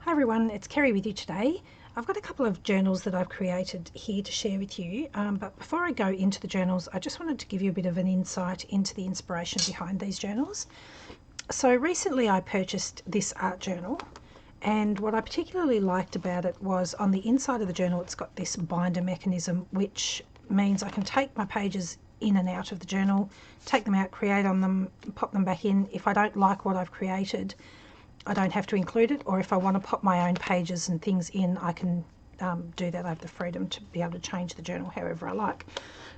Hi everyone, it's Kerry with you today. I've got a couple of journals that I've created here to share with you, but before I go into the journals, I just wanted to give you a bit of an insight into the inspiration behind these journals. So recently I purchased this art journal, and what I particularly liked about it was on the inside of the journal it's got this binder mechanism, which means I can take my pages in and out of the journal, take them out, create on them, pop them back in. If I don't like what I've created, I don't have to include it, or if I want to pop my own pages and things in, I can do that. I have the freedom to be able to change the journal however I like.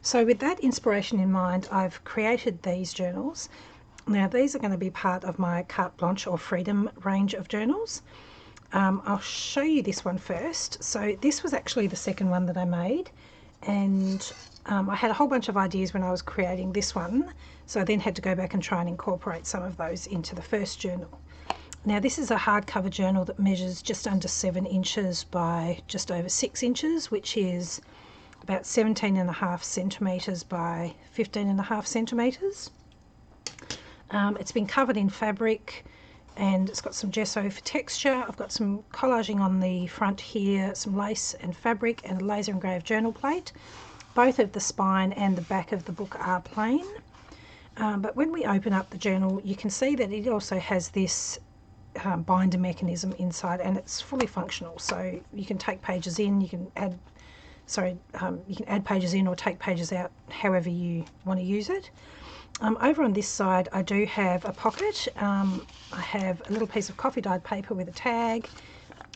So with that inspiration in mind, I've created these journals. Now these are going to be part of my carte blanche or freedom range of journals. I'll show you this one first. So this was actually the second one that I made, and I had a whole bunch of ideas when I was creating this one, so I then had to go back and try and incorporate some of those into the first journal. Now this is a hardcover journal that measures just under 7 inches by just over 6 inches, which is about 17.5 centimetres by 15.5 centimetres. It's been covered in fabric and it's got some gesso for texture. I've got some collaging on the front here, some lace and fabric, and a laser engraved journal plate. Both of the spine and the back of the book are plain. But when we open up the journal, you can see that it also has this binder mechanism inside, and it's fully functional, so you can take pages in, you can add pages in or take pages out however you want to use it. Over on this side I do have a pocket. I have a little piece of coffee dyed paper with a tag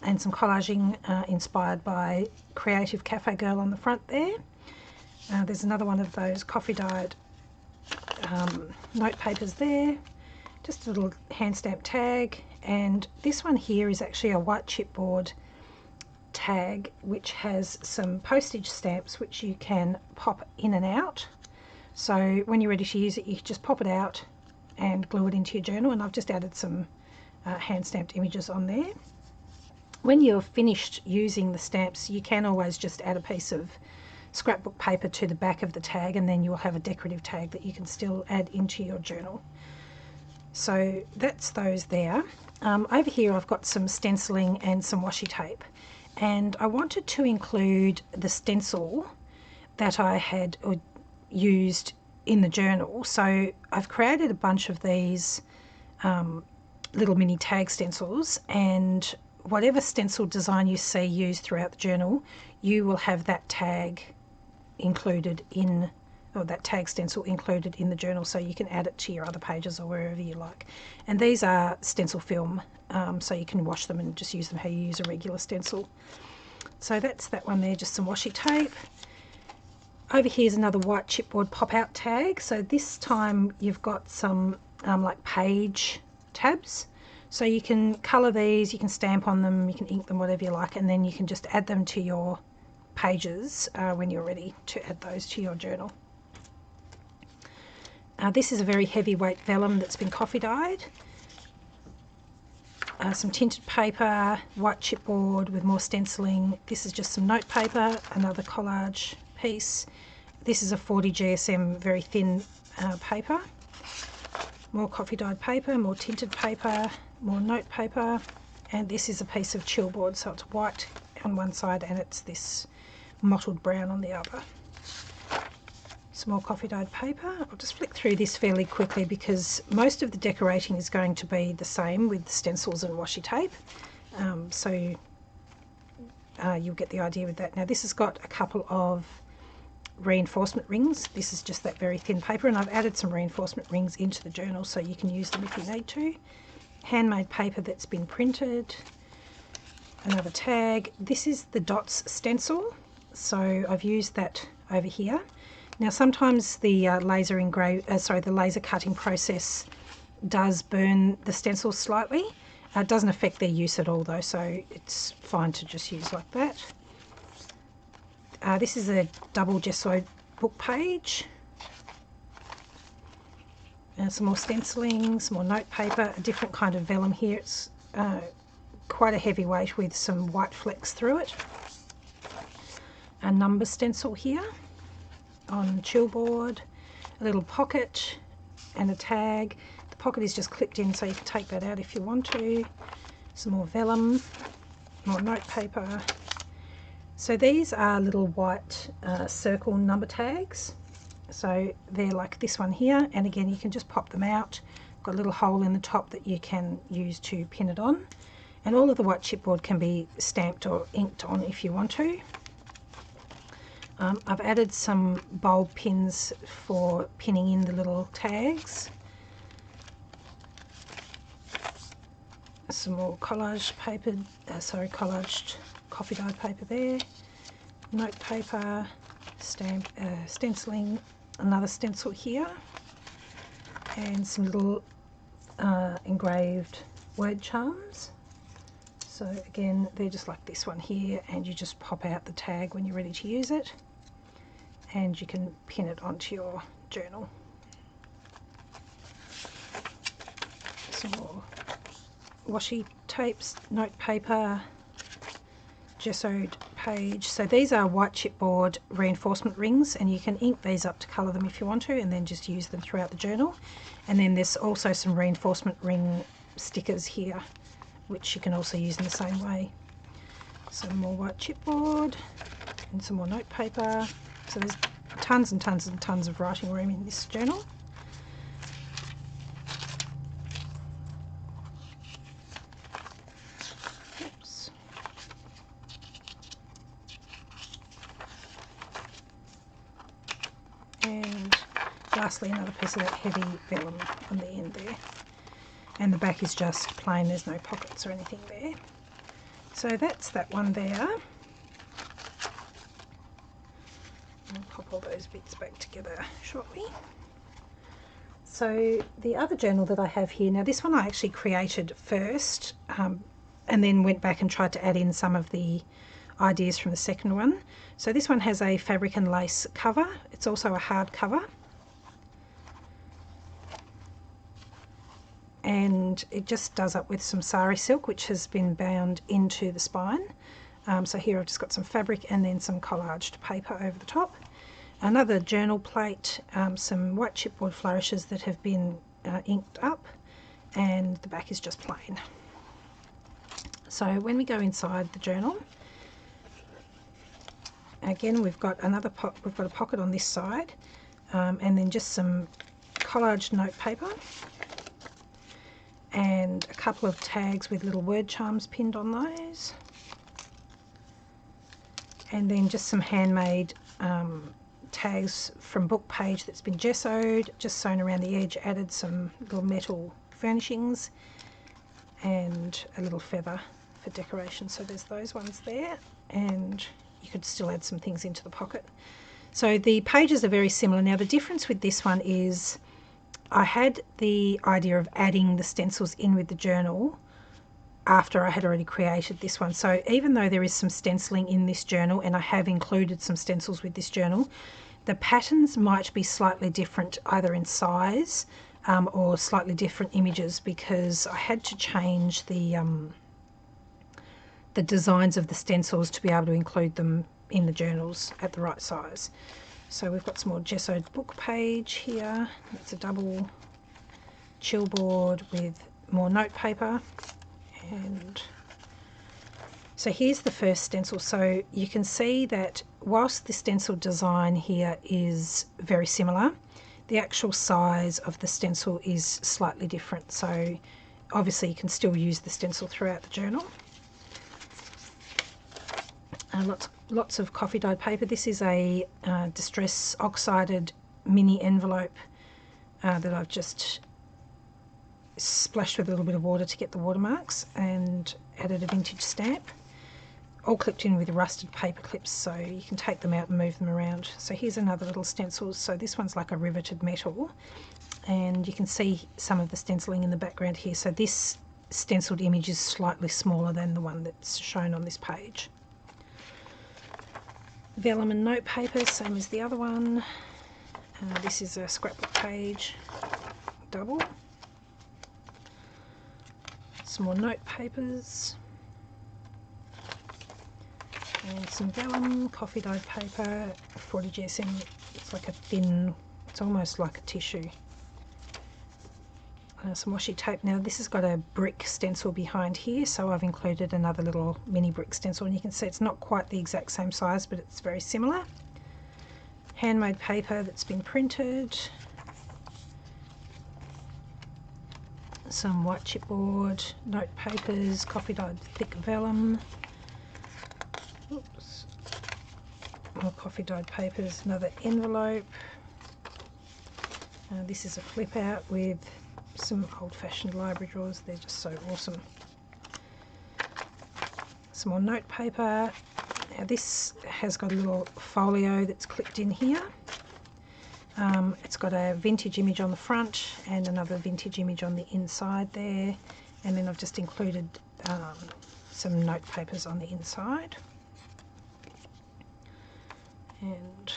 and some collaging inspired by Creative Cafe Girl on the front there. There's another one of those coffee dyed note papers there, just a little hand stamp tag, and this one here is actually a white chipboard tag which has some postage stamps which you can pop in and out. So when you're ready to use it, you just pop it out and glue it into your journal, and I've just added some hand stamped images on there. When you're finished using the stamps, you can always just add a piece of scrapbook paper to the back of the tag, and then you'll have a decorative tag that you can still add into your journal. So that's those there. Over here I've got some stenciling and some washi tape, and I wanted to include the stencil that I had used in the journal. So I've created a bunch of these little mini tag stencils, and whatever stencil design you see used throughout the journal, you will have that tag included in, or that tag stencil included in the journal, so you can add it to your other pages or wherever you like. And these are stencil film, so you can wash them and just use them how you use a regular stencil. So that's that one there, just some washi tape. Over here's another white chipboard pop-out tag. So this time you've got some like page tabs, so you can colour these, you can stamp on them, you can ink them, whatever you like, and then you can just add them to your pages when you're ready to add those to your journal. This is a very heavyweight vellum that's been coffee dyed. Some tinted paper, white chipboard with more stenciling. This is just some note paper, another collage piece. This is a 40 GSM very thin paper. More coffee dyed paper, more tinted paper, more note paper, and this is a piece of chillboard, so it's white on one side and it's this mottled brown on the other. Some more coffee dyed paper. I'll just flick through this fairly quickly because most of the decorating is going to be the same with the stencils and washi tape, so you'll get the idea with that. Now this has got a couple of reinforcement rings. This is just that very thin paper, and I've added some reinforcement rings into the journal so you can use them if you need to. Handmade paper that's been printed. Another tag. This is the dots stencil, so I've used that over here. Now sometimes the the laser cutting process does burn the stencils slightly. It doesn't affect their use at all though, so it's fine to just use like that. This is a double gesso book page. Some more stenciling, some more note paper, a different kind of vellum here. It's quite a heavy weight with some white flecks through it. A number stencil here on chillboard, a little pocket and a tag. The pocket is just clipped in, so you can take that out if you want to. Some more vellum. more note paper. So these are little white circle number tags. So they're like this one here, and again you can just pop them out. Got a little hole in the top that you can use to pin it on. And all of the white chipboard can be stamped or inked on if you want to. I've added some bulb pins for pinning in the little tags. Some more collage paper, collaged coffee dyed paper there. Note paper, stenciling, another stencil here, and some little engraved word charms. So again, they're just like this one here, and you just pop out the tag when you're ready to use it, and you can pin it onto your journal. Some more washi tapes, note paper, gessoed page. So these are white chipboard reinforcement rings, and you can ink these up to colour them if you want to, and then just use them throughout the journal. And then there's also some reinforcement ring stickers here, which you can also use in the same way. Some more white chipboard and some more note paper. So there's tons and tons and tons of writing room in this journal. Oops. And lastly, another piece of that heavy vellum on the end there. And the back is just plain, there's no pockets or anything there. So that's that one there. I'll pop all those bits back together shortly. So the other journal that I have here, now this one I actually created first, and then went back and tried to add in some of the ideas from the second one. So this one has a fabric and lace cover. It's also a hard cover. And it just does up with some sari silk, which has been bound into the spine. So here I've just got some fabric and then some collaged paper over the top. Another journal plate, some white chipboard flourishes that have been inked up, and the back is just plain. So when we go inside the journal, again we've got a pocket on this side, and then just some collaged note paper, and a couple of tags with little word charms pinned on those, and then just some handmade tags from book page that's been gessoed, just sewn around the edge, added some little metal furnishings and a little feather for decoration. So there's those ones there, and you could still add some things into the pocket. So the pages are very similar. Now the difference with this one is I had the idea of adding the stencils in with the journal after I had already created this one. So even though there is some stenciling in this journal, and I have included some stencils with this journal, the patterns might be slightly different either in size or slightly different images, because I had to change the designs of the stencils to be able to include them in the journals at the right size. So we've got some more gessoed book page here. It's a double chill board with more note paper. And so here's the first stencil. So you can see that whilst the stencil design here is very similar, the actual size of the stencil is slightly different. So obviously you can still use the stencil throughout the journal. Lots of coffee dyed paper. This is a distress oxided mini envelope that I've just splashed with a little bit of water to get the watermarks, and added a vintage stamp, all clipped in with rusted paper clips, so you can take them out and move them around. So here's another little stencil. So this one's like a riveted metal, and you can see some of the stenciling in the background here. So this stenciled image is slightly smaller than the one that's shown on this page. Vellum and note paper, same as the other one. This is a scrapbook page, double. Some more note papers. And some vellum, coffee dyed paper, 40 GSM. It's like a thin, it's almost like a tissue. some washi tape. Now this has got a brick stencil behind here, so I've included another little mini brick stencil, and you can see it's not quite the exact same size, but it's very similar. Handmade paper that's been printed. Some white chipboard, note papers, coffee dyed thick vellum. Oops. More coffee dyed papers, another envelope. This is a flip out with some old-fashioned library drawers. They're just so awesome. Some more note paper. Now this has got a little folio that's clipped in here. It's got a vintage image on the front and another vintage image on the inside there, and then I've just included some note papers on the inside. And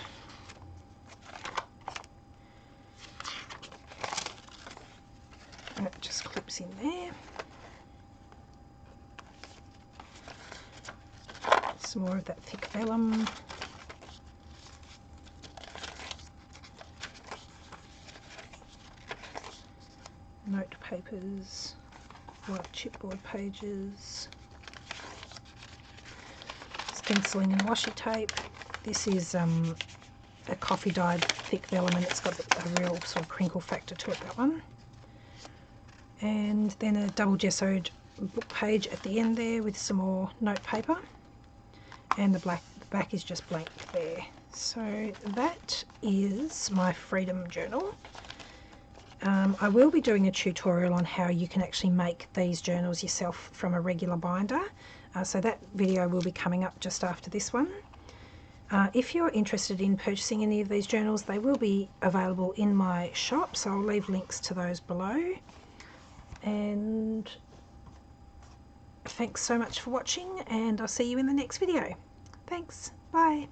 it just clips in there. Some more of that thick vellum. Note papers, white chipboard pages, stenciling and washi tape. This is a coffee dyed thick vellum, and it's got a real sort of crinkle factor to it, that one. And then a double gessoed book page at the end there with some more note paper, and the back is just blank there. So that is my Freedom Journal. I will be doing a tutorial on how you can actually make these journals yourself from a regular binder, so that video will be coming up just after this one. If you're interested in purchasing any of these journals, they will be available in my shop, so I'll leave links to those below. And thanks so much for watching, and I'll see you in the next video. Thanks, bye.